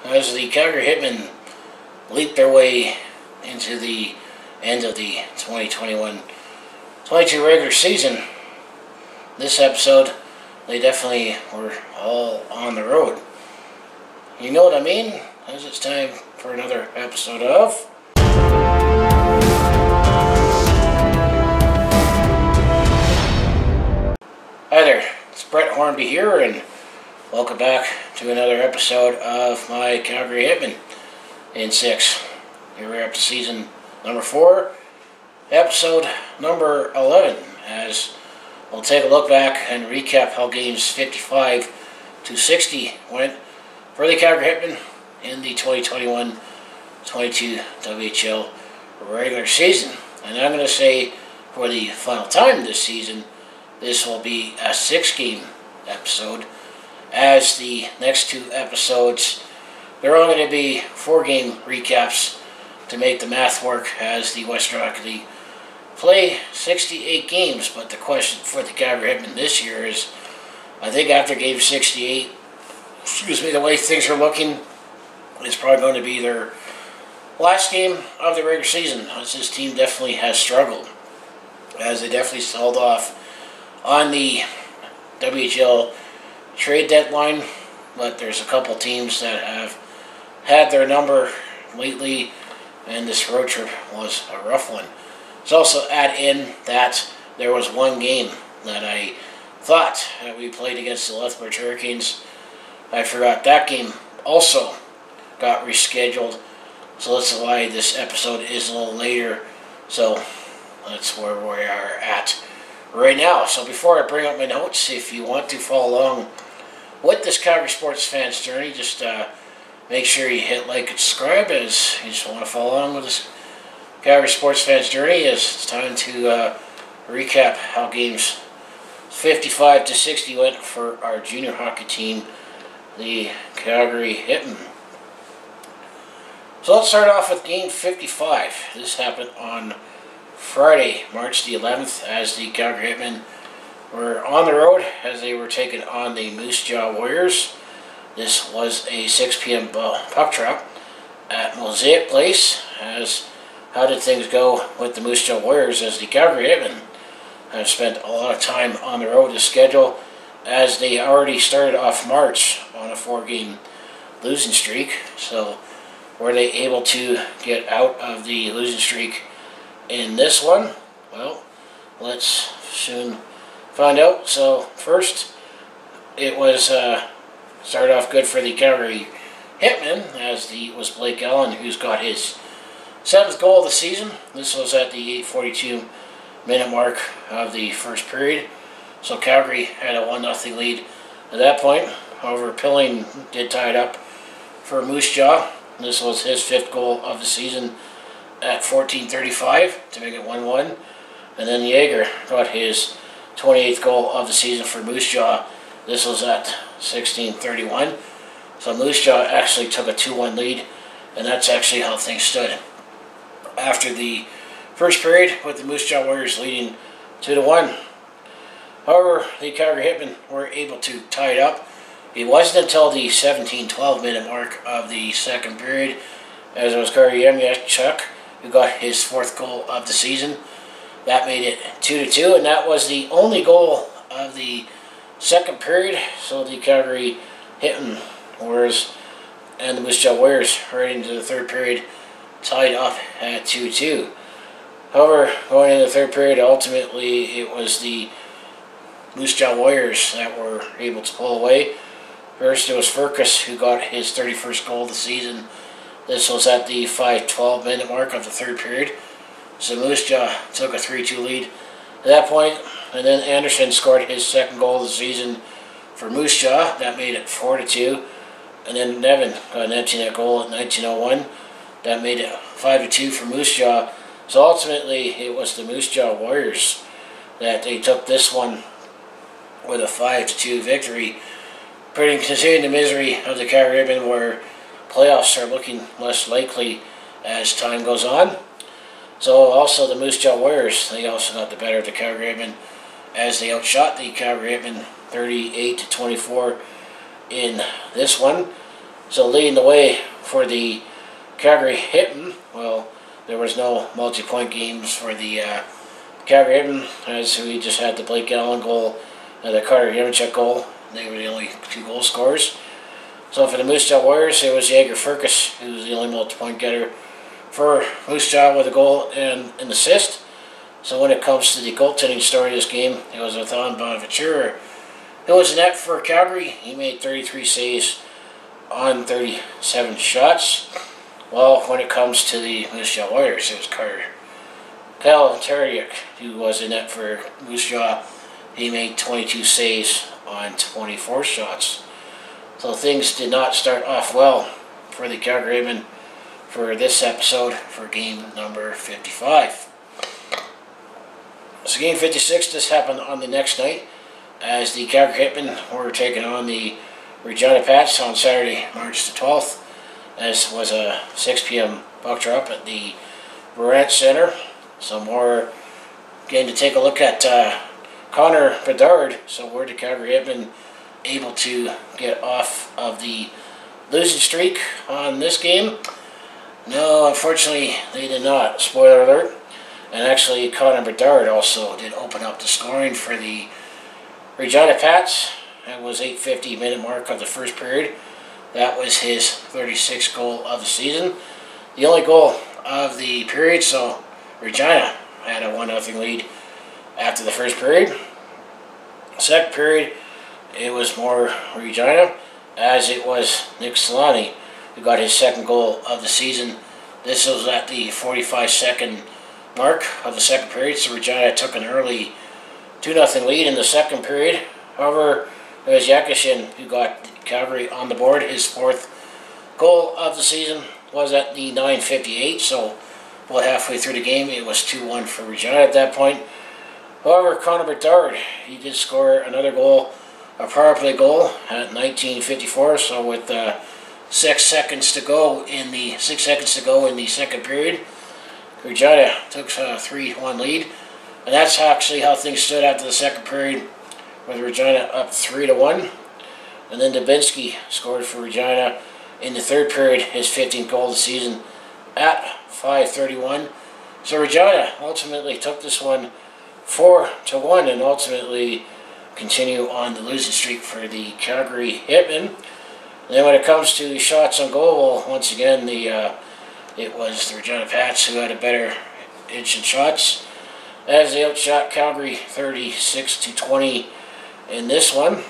as the Calgary Hitmen leap their way into the end of the 2021-22 regular season. This episode, they definitely were all on the road. You know what I mean? As it's time for another episode of... Hi there, it's Brett Hornby here, and welcome back to another episode of my Calgary Hitmen in 6. Here we're up to season number 4, episode number 11, as we'll take a look back and recap how games 55 to 60 went for the Calgary Hitmen in the 2021-22 WHL regular season. And I'm going to say for the final time this season, this will be a 6-game episode, as the next 2 episodes, they're all going to be 4-game recaps to make the math work, as the Western Hockey League play 68 games. But the question for the Calgary Hitmen this year is, I think after game 68, the way things are looking, it's probably going to be their last game of the regular season, as this team definitely has struggled, as they definitely sold off on the WHL trade deadline, but there's a couple teams that have had their number lately, and this road trip was a rough one. Let's also add in that there was one game that I thought that we played against the Lethbridge Hurricanes. I forgot that game also got rescheduled, so that's why this episode is a little later. So that's where we are at right now. So before I bring up my notes, if you want to follow along with this Calgary sports fans journey, just make sure you hit like and subscribe, as you just want to follow along with this Calgary sports fans journey, as it's time to recap how games 55 to 60 went for our junior hockey team, the Calgary Hitmen. So let's start off with game 55. This happened on Friday, March the 11th, as the Calgary Hitmen were on the road as they were taking on the Moose Jaw Warriors. This was a 6 p.m. puck drop at Mosaic Place. As how did things go with the Moose Jaw Warriors, as the Calgary Hitmen have spent a lot of time on the road to schedule, as they already started off March on a 4-game losing streak. So were they able to get out of the losing streak in this one? Well, let's soon find out. So first, it was started off good for the Calgary Hitmen, as it was Blake Allen who's got his 7th goal of the season. This was at the 8:42-minute mark of the first period. So Calgary had a 1-0 lead at that point. However, Pilling did tie it up for Moose Jaw. This was his 5th goal of the season at 14:35 to make it 1-1. And then Yeager got his 28th goal of the season for Moose Jaw. This was at 16:31. So Moose Jaw actually took a 2-1 lead, and that's actually how things stood after the first period, with the Moose Jaw Warriors leading 2-1. However, the Calgary Hitmen were able to tie it up. It wasn't until the 17-12-minute mark of the second period, as it was Chuck who got his 4th goal of the season. That made it 2-2, and that was the only goal of the second period. So the Calgary Hitmen Warriors and the Moose Jaw Warriors right into the third period tied up at 2-2. However, going into the third period, ultimately it was the Moose Jaw Warriors that were able to pull away. First, it was Furcus who got his 31st goal of the season. This was at the 5:12-minute mark of the third period. So Moose Jaw took a 3-2 lead at that point. And then Anderson scored his 2nd goal of the season for Moose Jaw. That made it 4-2. And then Nevin got an empty net goal at 19:01. That made it 5-2 for Moose Jaw. So ultimately, it was the Moose Jaw Warriors that they took this one with a 5-2 victory, considering the misery of the Calgary Hitmen, where playoffs are looking less likely as time goes on. So also the Moose Jaw Warriors, they also got the better of the Calgary Hitmen, as they outshot the Calgary Hitmen 38-24 in this one. So leading the way for the Calgary Hitmen, well, there was no multi-point games for the Calgary Hitmen, as we just had the Blake Allen goal and the Carter Yemichuk goal. They were the only 2 goal scorers. So for the Moose Jaw Warriors, it was Jaeger Furcus who was the only multi-point getter for Moose Jaw with a goal and an assist. So when it comes to the goaltending story of this game, it was Anton Bonaventura. It was a net for Calgary. He made 33 saves on 37 shots. Well, when it comes to the Moose Jaw Warriors, it was Kyle Taradyuk who was a net for Moose Jaw. He made 22 saves on 24 shots. So things did not start off well for the Calgary Hitmen for this episode for game number 55. So game 56 just happened on the next night as the Calgary Hitmen were taking on the Regina Pats on Saturday, March the 12th. This was a 6 p.m. puck drop at the Brandt Center. So more getting to take a look at Connor Bedard. So were the Calgary Hitmen able to get off of the losing streak on this game? No, unfortunately they did not. Spoiler alert. And actually Connor Bedard also did open up the scoring for the Regina Pats. It was 8:50 minute mark of the first period. That was his 36th goal of the season. The only goal of the period, so Regina had a 1-0 lead after the first period. Second period, it was more Regina, as it was Nick Solani who got his 2nd goal of the season. This was at the 45-second mark of the second period, so Regina took an early 2-0 lead in the second period. However, it was Yakishin who got Calgary on the board. His 4th goal of the season was at the 9:58, so about halfway through the game, it was 2-1 for Regina at that point. However, Connor Bedard, he did score another goal, a power play goal at 19:54. So with 6 seconds to go in the second period, Regina took a 3-1 lead, and that's actually how things stood after the second period, with Regina up 3-1. And then Dubinsky scored for Regina in the third period, his 15th goal of the season at 5:31. So Regina ultimately took this one 4-1 and ultimately continue on the losing streak for the Calgary Hitmen. And then when it comes to shots on goal, well, once again it was the Regina Pats who had a better edge in shots, as they outshot Calgary 36-20 in this one.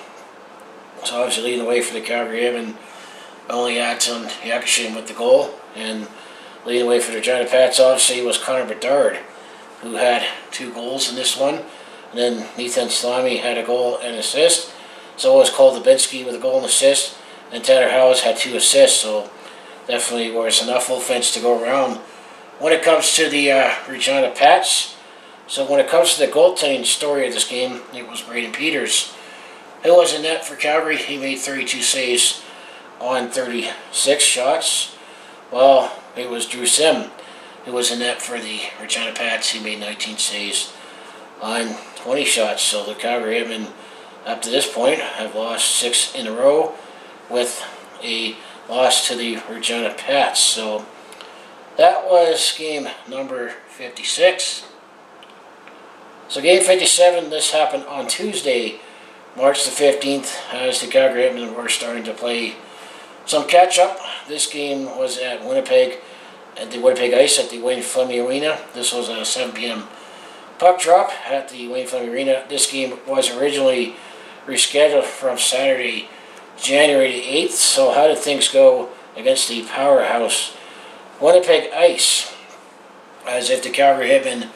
So obviously leading the way for the Calgary Hitmen, only Anton Yakishin with the goal, and leading the way for the Regina Pats obviously was Connor Bedard, who had 2 goals in this one. And then Nathan Salami had a goal and assist. So was Cole Dubinsky with a goal and assist, and Tanner Howes had 2 assists. So definitely was enough offense to go around when it comes to the Regina Pats. So when it comes to the goaltending story of this game, it was Braden Peters who was in net for Calgary. He made 32 saves on 36 shots. Well, it was Drew Sim who was in net for the Regina Pats. He made 19 saves on 20 shots. So the Calgary Hitmen, up to this point, have lost 6 in a row, with a loss to the Regina Pats. So that was game number 56. So game 57, this happened on Tuesday, March the 15th, as the Calgary Hitmen were starting to play some catch-up. This game was at Winnipeg, at the Winnipeg Ice at the Wayne Fleming Arena. This was a 7 p.m. puck drop at the Wayne Fleming Arena. This game was originally rescheduled from Saturday, January the 8th. So how did things go against the powerhouse Winnipeg Ice? As if the Calgary Hitmen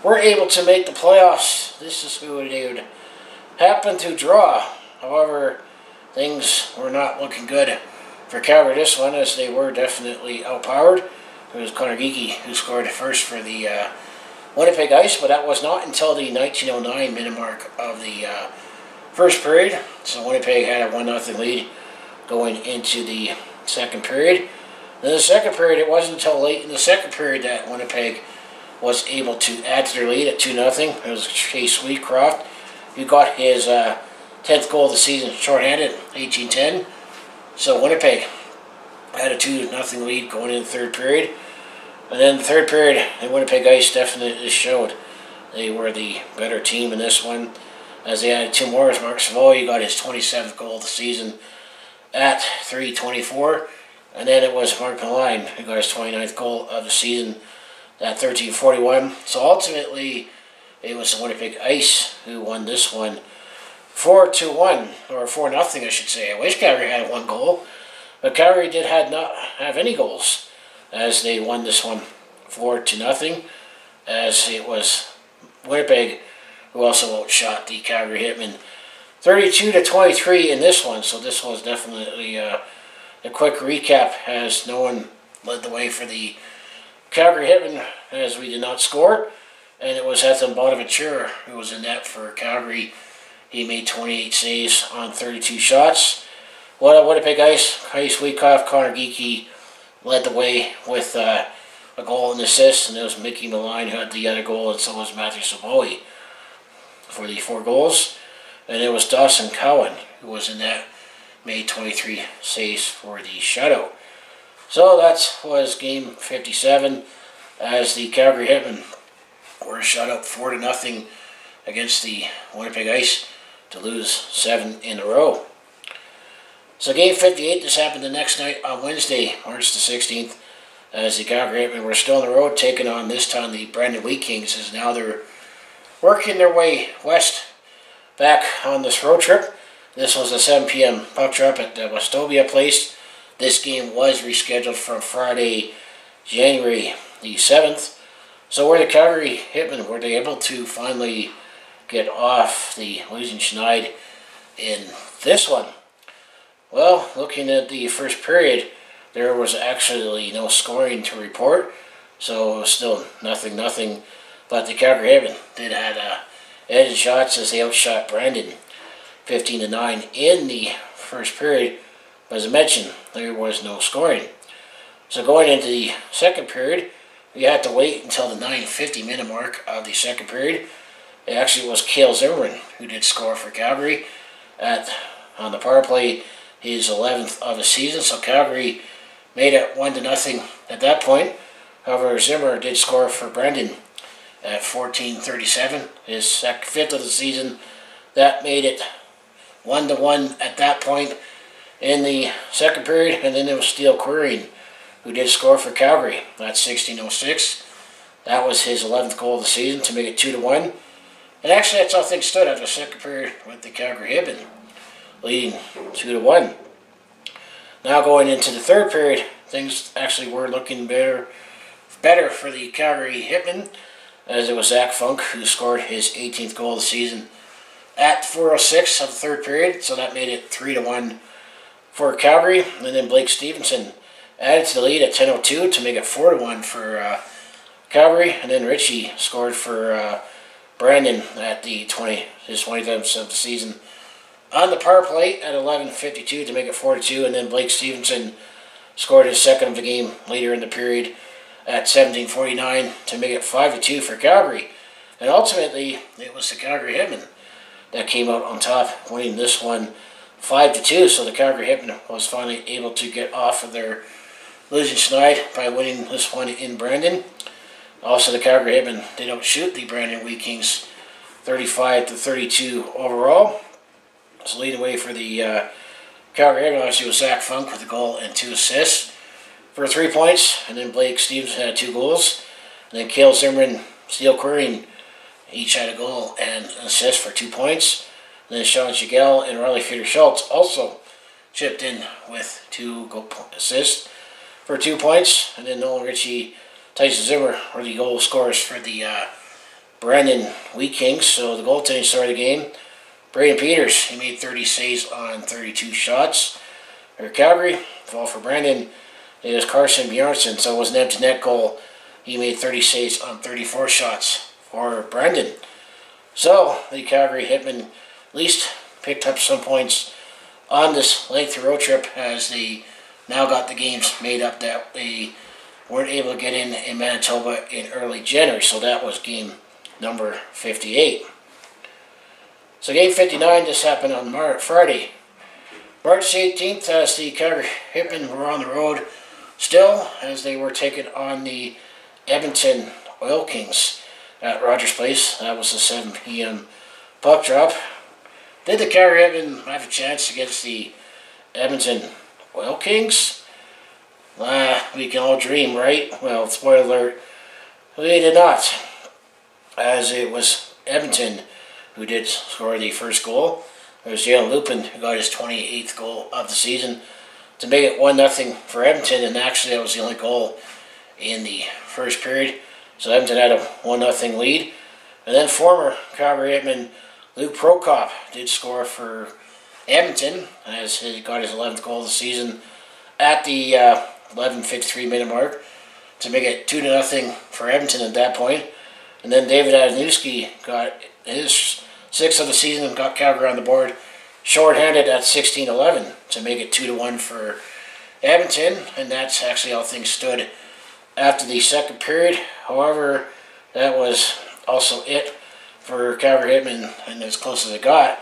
were able to make the playoffs, this is who they would happen to draw. However, things were not looking good for Calgary this one, as they were definitely outpowered. It was Connor Geeky who scored first for the Winnipeg Ice, but that was not until the 1909 minute mark of the first period. So Winnipeg had a 1-0 lead going into the second period. In the second period, it wasn't until late in the second period that Winnipeg was able to add to their lead at 2-0. It was Chase Sweetcroft who got his 10th goal of the season shorthanded, 18-10. So Winnipeg had a 2-0 lead going in the third period. And then the third period, the Winnipeg Ice definitely showed they were the better team in this one. As they added 2 more, as Mark Savoy got his 27th goal of the season at 3:24. And then it was Mark Maline who got his 29th goal of the season at 13:41. So ultimately, it was the Winnipeg Ice who won this one 4-1, or 4-0, I should say. I wish Calgary had 1 goal, but Calgary did not have any goals as they won this one 4-0, as it was Winnipeg who also outshot the Calgary Hitmen 32-23 in this one. So this was definitely a quick recap, as no one led the way for the Calgary Hitmen, as we did not score, and it was Ethan Bonaventura who was in net for Calgary. He made 28 saves on 32 shots. Winnipeg Ice Weekoff, Connor Geekie led the way with a goal and assist, and it was Mickey Maline who had the other goal, and so was Matthew Savoy for the 4 goals. And it was Dawson Cowan who was in net, made 23 saves for the shutout. So that was game 57, as the Calgary Hitmen were shut up 4-0 against the Winnipeg Ice to lose 7 in a row. So game 58, this happened the next night on Wednesday, March the 16th, as the Calgary Hitmen were still on the road, taking on this time the Brandon Wheat Kings, as now they're working their way west back on this road trip. This was a 7 p.m. puck drop at the Westobia Place. This game was rescheduled from Friday, January the 7th. So were the Calgary Hitmen, were they able to finally get off the losing schneid in this one? Well, looking at the first period, there was actually no scoring to report. So it was still 0-0. But the Calgary Hitmen did have edge in shots, as they outshot Brandon 15-9 in the first period. But as I mentioned, there was no scoring. So going into the second period, we had to wait until the 9:50-minute mark of the second period. It actually was Cale Zimmerman who did score for Calgary on the power play, his 11th of the season. So Calgary made it 1-0 at that point. However, Zimmer did score for Brandon at 14:37, his 5th of the season. That made it 1-1 at that point in the second period. And then it was Steele Queering who did score for Calgary at 16:06. That was his 11th goal of the season to make it 2-1. And actually, that's how things stood after the second period, with the Calgary Hitmen leading 2-1. Now going into the third period, things actually were looking better for the Calgary Hitmen, as it was Zach Funk who scored his 18th goal of the season at 4:06 of the third period. So that made it 3-1 for Calgary. And then Blake Stevenson added to the lead at 10:02 to make it 4-1 for Calgary. And then Richie scored for Brandon at his 20th of the season on the power play at 11:52 to make it 4-2. And then Blake Stevenson scored his second of the game later in the period at 17:49 to make it 5-2 for Calgary. And ultimately, it was the Calgary Hitmen that came out on top, winning this one 5-2. So the Calgary Hitmen was finally able to get off of their losing schneid by winning this one in Brandon. Also, the Calgary Hitmen did outshoot the Brandon Wheat Kings 35-32 overall. So leading the way for the Calgary Hitmen obviously was Zach Funk with a goal and 2 assists for 3 points. And then Blake Stevenson had 2 goals. And then Cale Zimmerman, Steele Queering each had a goal and an assist for 2 points. And then Sean Shigell and Riley Feeder-Schultz also chipped in with 2 goal assists for 2 points. And then Nolan Ritchie, Tyson Zimmer were the goal scorers for the Brandon Wheat Kings. So the goaltending started the game. Braden Peters, he made 30 saves on 32 shots for Calgary. Fall for Brandon, it was Carson Bjornsson, so it was an empty net goal. He made 30 saves on 34 shots for Brandon. So the Calgary Hitmen at least picked up some points on this lengthy road trip, as they now got the games made up that they weren't able to get in Manitoba in early January. So that was game number 58. So game 59, this happened on Friday, March 18th, as the Calgary Hitmen were on the road still, as they were taking on the Edmonton Oil Kings at Rogers Place. That was a 7 p.m. puck drop. Did the Calgary Hitmen have a chance against the Edmonton Oil Kings? We can all dream, right? Well, spoiler alert, they did not, as it was Edmonton who did score the first goal. It was Jalen Lupin who got his 28th goal of the season to make it 1-0 for Edmonton, and actually that was the only goal in the first period. So Edmonton had a 1-0 lead. And then former Calgary Hitman Luke Prokop did score for Edmonton, as he got his 11th goal of the season at the 11:53 minute mark to make it 2-0 for Edmonton at that point. And then David Adamowski got his 6th of the season and got Calgary on the board shorthanded at 16:11 to make it 2-1 for Edmonton. And that's actually how things stood after the second period. However, that was also it for Calgary Hitmen, and as close as it got.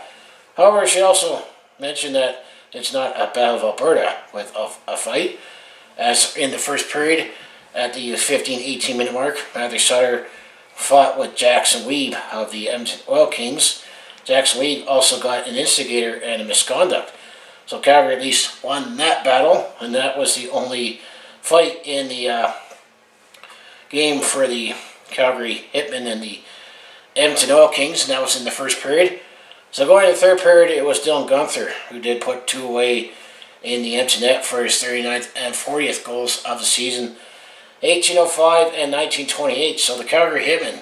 However, I should also mention that it's not a Battle of Alberta with a fight, as in the first period at the 15-18 minute mark, Matthew Sutter fought with Jackson Weeb of the Edmonton Oil Kings. Jackson Weeb also got an instigator and a misconduct. So Calgary at least won that battle, and that was the only fight in the game for the Calgary Hitmen and the Edmonton Oil Kings, and that was in the first period. So going to the third period, it was Dylan Gunther who did put 2 away in the empty net for his 39th and 40th goals of the season, 18:05 and 19:28. So the Calgary Hitmen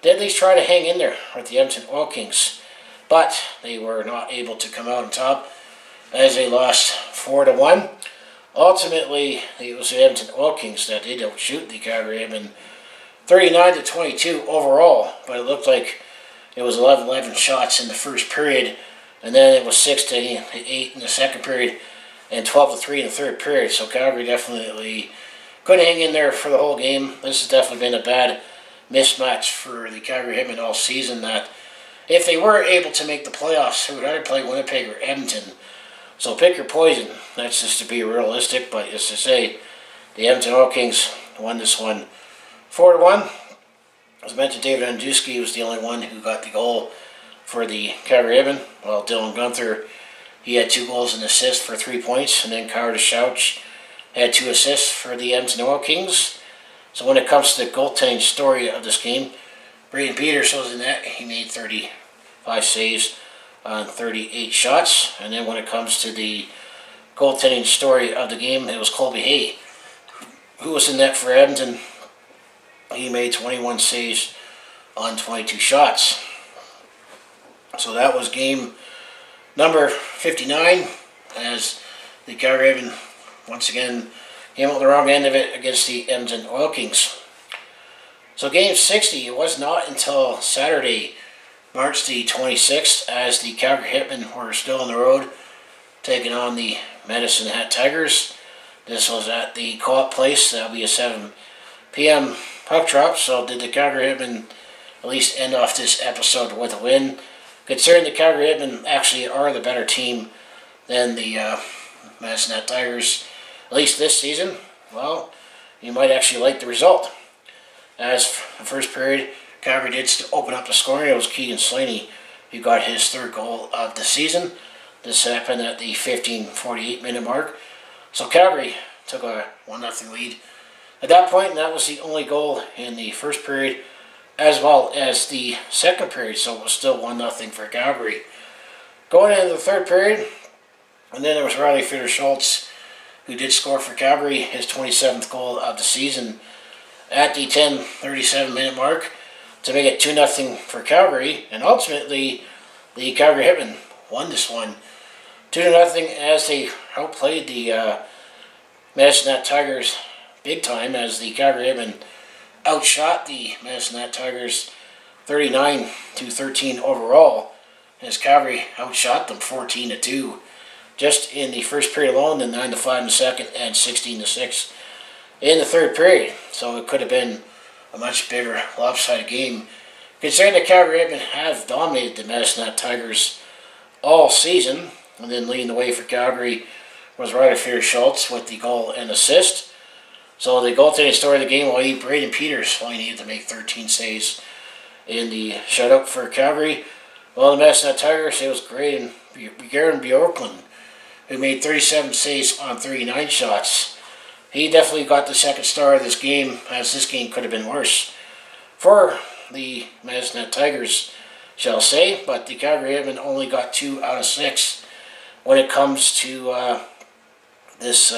did at least try to hang in there with the Edmonton Oil Kings, but they were not able to come out on top as they lost 4-1. Ultimately, it was the Edmonton Oil Kings that did outshoot the Calgary Hitmen 39-22 overall, but it looked like it was 11-11 shots in the first period, and then it was 6-8 in the second period, and 12-3 in the third period. So Calgary definitely couldn't hang in there for the whole game. This has definitely been a bad mismatch for the Calgary Hitmen all season, that if they were able to make the playoffs, they would either play Winnipeg or Edmonton. So pick your poison. That's just to be realistic, but as to say, the Edmonton Oil Kings won this one 4-1. As mentioned, David Andruski was the only one who got the goal for the Calgary Hitmen, while Dylan Gunther, he had 2 goals and assists for 3 points, and then Kyle DeShouch had 2 assists for the Edmonton Oil Kings. So when it comes to the goaltending story of this game, Braden Peters was in that. He made 35 saves on 38 shots. And then when it comes to the goaltending story of the game, it was Colby Hay, who was in net for Edmonton. He made 21 saves on 22 shots. So that was game number 59, as the Calgary Hitmen once again came out the wrong end of it against the Edmonton Oil Kings. So game 60, it was not until Saturday, March the 26th, as the Calgary Hitmen were still on the road taking on the Medicine Hat Tigers. This was at the Co-op Place. That'll be a 7 p.m. puck drop. So did the Calgary Hitmen at least end off this episode with a win? Considering the Calgary Hitmen actually are the better team than the Medicine Hat Tigers, at least this season, well, you might actually like the result. As for the first period, Calgary did open up the scoring. It was Keegan Slaney who got his 3rd goal of the season. This happened at the 15:48 minute mark. So Calgary took a 1-0 lead at that point, and that was the only goal in the first period as well as the second period. So it was still 1-0 for Calgary. Going into the third period, and then there was Riley Fitter-Schultz, who did score for Calgary, his 27th goal of the season at the 10:37 minute mark to make it 2-0 for Calgary. And ultimately, the Calgary Hitmen won this one 2-0 as they outplayed the Medicine Hat Tigers big time, as the Calgary Hitmen outshot the Medicine Hat Tigers 39-13 overall, as Calgary outshot them 14-2 just in the first period alone, then 9-5 in the second, and 16-6 in the third period. So it could have been a much bigger lopsided game, considering the Calgary Hitmen have dominated the Medicine Hat Tigers all season. And then leading the way for Calgary was Ryder Schultz with the goal and assist. So the goaltending story of the game will be Braden Peters only needed to make 13 saves in the shutout for Calgary. Well, the Medicine Hat Tigers, it was Garen Bjorklund who made 37 saves on 39 shots. He definitely got the second star of this game, as this game could have been worse for the Medicine Hat Tigers, shall say, but the Calgary Hitmen only got 2 out of 6 when it comes to this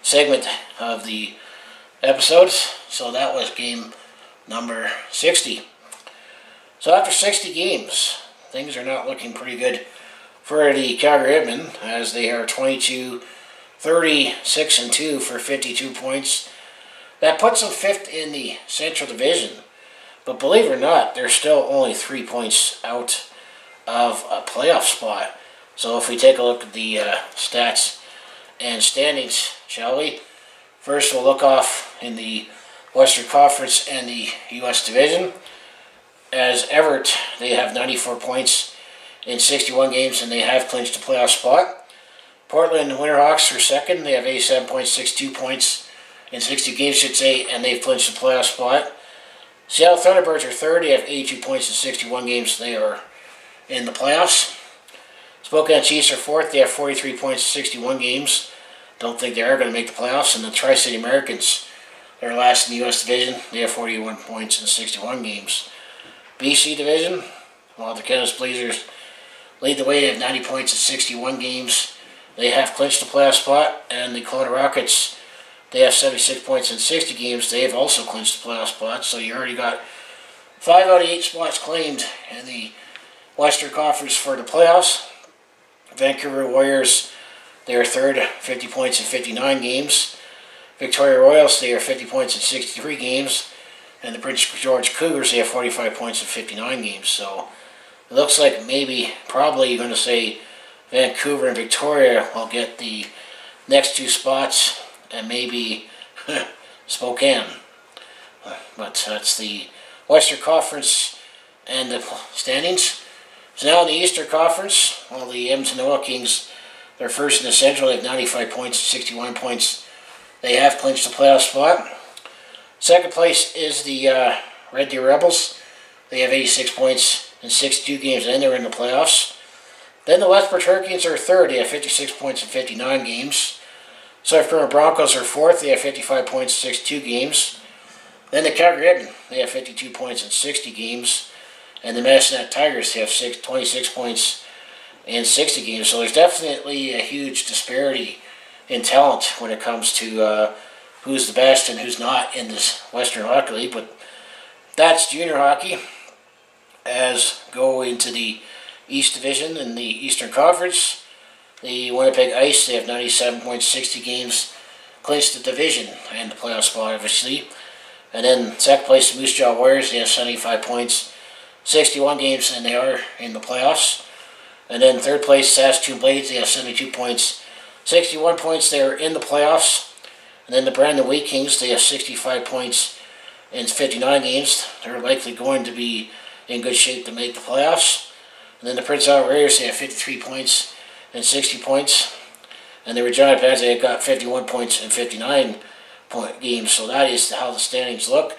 segment of the episodes. So that was game number 60. So after 60 games, things are not looking pretty good for the Calgary Hitmen, as they are 22-36-2 for 52 points. That puts them 5th in the Central Division. But believe it or not, they're still only 3 points out of a playoff spot. So if we take a look at the stats and standings, shall we? First, we'll look off in the Western Conference and the U.S. Division. As Everett, they have 94 points in 61 games, and they have clinched a playoff spot. Portland Winterhawks are second. They have 87.62 points in 60 games, should say, and they've clinched a playoff spot. Seattle Thunderbirds are third. They have 82 points in 61 games. They are in the playoffs. Spokane Chiefs are fourth. They have 43 points in 61 games. Don't think they are going to make the playoffs. And the Tri-City Americans, they're last in the U.S. Division. They have 41 points in 61 games. BC Division, well, the Canada's Blazers lead the way. They have 90 points in 61 games. They have clinched the playoff spot. And the Kelowna Rockets, they have 76 points in 60 games. They have also clinched the playoff spot. So you already got 5 out of 8 spots claimed in the Western Conference for the playoffs. Vancouver Warriors, they are third, 50 points in 59 games. Victoria Royals, they are 50 points in 63 games. And the Prince George Cougars, they have 45 points in 59 games. So it looks like probably you're going to say Vancouver and Victoria will get the next 2 spots, and maybe Spokane. But that's the Western Conference and the standings. So now in the Eastern Conference, well, the Edmonton Oil Kings, they're first in the Central. They have 95 points, 61 points. They have clinched the playoff spot. Second place is the Red Deer Rebels. They have 86 points in 62 games, and they're in the playoffs. Then the Westport Hurricanes are third. They have 56 points in 59 games. South Carolina Broncos are fourth. They have 55 points in 62 games. Then the Calgary Hitmen, they have 52 points in 60 games. And the Medicine Hat Tigers, they have 26 points in 60 games. So there's definitely a huge disparity in talent when it comes to who's the best and who's not in this Western Hockey League. But that's junior hockey. As go into the East Division in the Eastern Conference, the Winnipeg Ice, they have 97 points, 60 games, clinched the division and the playoff spot, obviously. And then second place, the Moose Jaw Warriors, they have 75 points, 61 games, and they are in the playoffs. And then third place, Saskatoon Blades, they have 72 points, 61 points, they are in the playoffs. And then the Brandon Wheat Kings, they have 65 points in 59 games. They're likely going to be in good shape to make the playoffs. And then the Prince Edward Raiders, they have 53 points and 60 points. And the Regina Pats, they have got 51 points in 59 games. So that is how the standings look.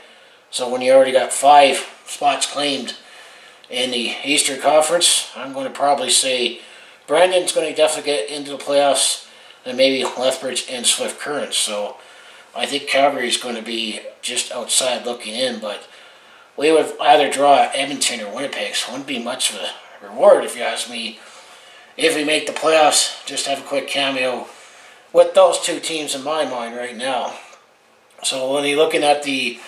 So when you already got 5 spots claimed in the Eastern Conference, I'm going to probably say Brandon's going to definitely get into the playoffs, and maybe Lethbridge and Swift Current. So I think Calgary is going to be just outside looking in, but we would either draw Edmonton or Winnipeg, so it wouldn't be much of a reward, if you ask me. If we make the playoffs, just have a quick cameo with those 2 teams in my mind right now. So when you're looking at the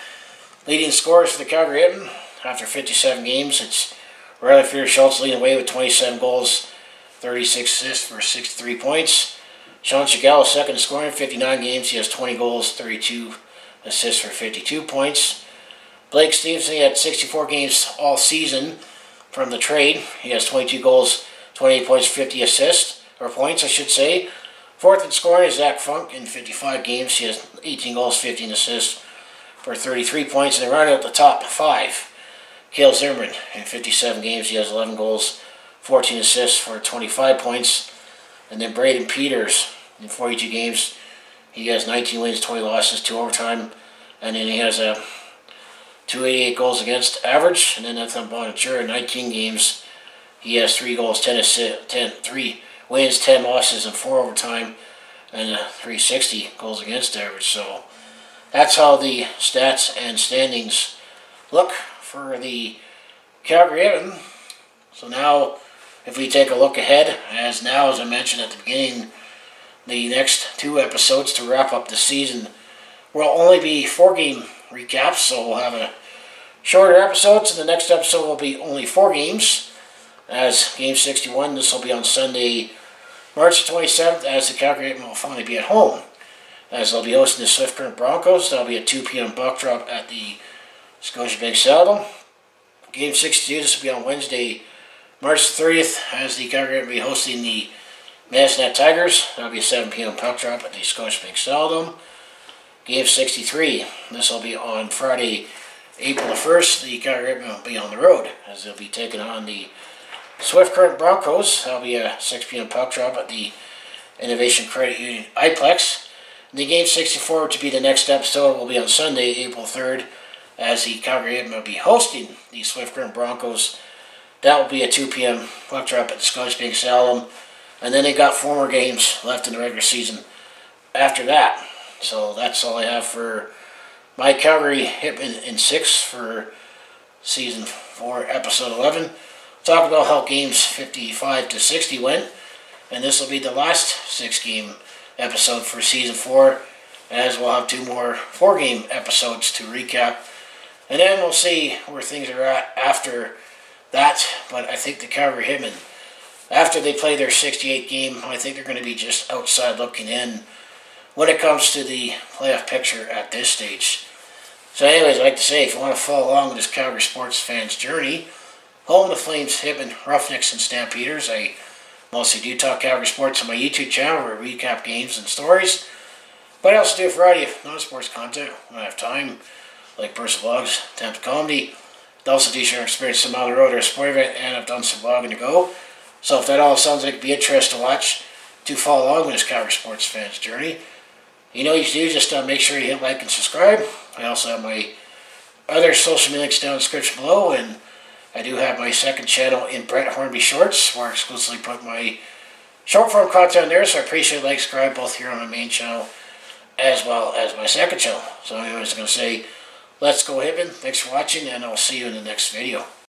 leading scores for the Calgary Hitmen, after 57 games, it's Riley Schultz leading away with 27 goals, 36 assists for 63 points. Sean Chagall is second in scoring, 59 games. He has 20 goals, 32 assists for 52 points. Blake Stevenson, he had 64 games all season from the trade. He has 22 goals, 28 points, 50 assists, or points, I should say. Fourth in scoring is Zach Funk in 55 games. He has 18 goals, 15 assists for 33 points. And they round out the top 5. Cale Zimmerman in 57 games. He has 11 goals, 14 assists for 25 points. And then Braden Peters, in 42 games, he has 19 wins, 20 losses, 2 overtime. And then he has a 288 goals against average. And then Nathan Bonaventura, in 19 games, he has 3 goals, 3 wins, 10 losses, and 4 overtime. And 360 goals against average. So that's how the stats and standings look for the Calgary Hitmen. So now, if we take a look ahead, as I mentioned at the beginning, the next 2 episodes to wrap up the season will only be 4-game recaps, so we'll have a shorter episodes, and the next episode will be only 4 games, as Game 61, this will be on Sunday, March the 27th, as the Calgary Hitmen will finally be at home, as they'll be hosting the Swift Current Broncos. That'll be a 2 p.m. puck drop at the Scotiabank Saddledome. Game 62, this will be on Wednesday, March the 30th, as the Calgary Hitmen will be hosting the Medicine Tigers. That'll be a 7 p.m. puck drop at the Scotiabank Saddledome. Game 63, this will be on Friday, April the 1st. The Calgary Hitmen will be on the road, as they'll be taking on the Swift Current Broncos. That'll be a 6 p.m. puck drop at the Innovation Credit Union iPlex. The Game 64, to be the next episode, will be on Sunday, April 3rd, as the Calgary Hitmen will be hosting the Swift Current Broncos. That will be a 2 p.m. puck drop at the Scotiabank Saddledome. And then they got 4 more games left in the regular season after that. So that's all I have for my Calgary Hitmen in 6 for Season 4, Episode 11. Talk about how games 55 to 60 went. And this will be the last 6-game episode for Season 4, as we'll have 2 more 4-game episodes to recap. And then we'll see where things are at after that. But I think the Calgary Hitmen, after they play their 68th game, I think they're going to be just outside looking in when it comes to the playoff picture at this stage. So anyways, I'd like to say, if you want to follow along with this Calgary sports fans' journey, home of the Flames, Hitmen, Roughnecks, and Stampeders, I mostly do talk Calgary sports on my YouTube channel where I recap games and stories. But I also do a variety of non-sports content when I have time, like personal vlogs, attempts comedy. I also do share experiences on the road or a sport event, and I've done some vlogging to go. So if that all sounds like it'd be interesting to watch, to follow along with this Calgary sports fans' journey, you know what you do, just make sure you hit like and subscribe. I also have my other social media links down in the description below, and I do have my second channel in Brett Hornby Shorts, where I exclusively put my short form content there, so I appreciate like, subscribe both here on my main channel as well as my second channel. So anyways, I'm going to say, let's go Hitmen. Thanks for watching, and I'll see you in the next video.